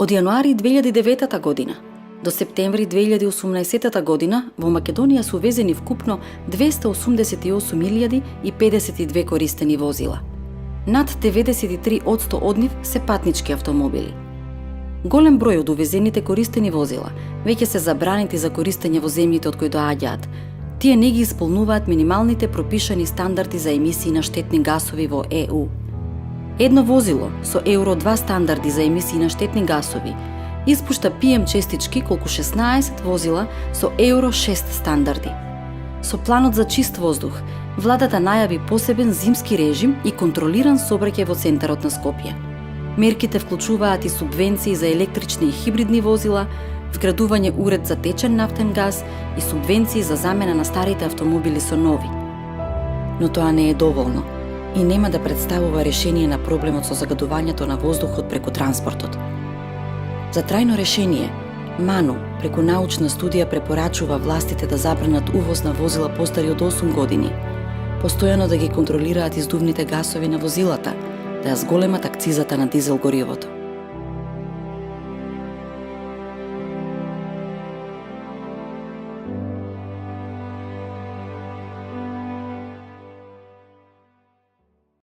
Од јануари 2009 година до септември 2018 година во Македонија се увезени вкупно 288.052 користени возила. Над 93% од нив се патнички автомобили. Голем број од увезените користени возила веќе се забранети за користење во земјите од кои доаѓаат. Тие не ги исполнуваат минималните пропишани стандарди за емисии на штетни гасови во ЕУ. Едно возило со Евро 2 стандарди за емисии на штетни гасови испушта PM честички колку 16 возила со Евро 6 стандарди. Со планот за чист воздух, владата најави посебен зимски режим и контролиран сообраќај во центарот на Скопје. Мерките вклучуваат и субвенции за електрични и хибридни возила, вградување уред за течен нафтен газ и субвенции за замена на старите автомобили со нови. Но тоа не е доволно и нема да представува решение на проблемот со загадувањето на воздухот преку транспортот. За трајно решение, МАНУ преку научна студија препорачува властите да забранат увоз на возила постари од 8 години, постојано да ги контролираат издувните гасови на возилата, да ја зголемат акцизата на дизел горивото.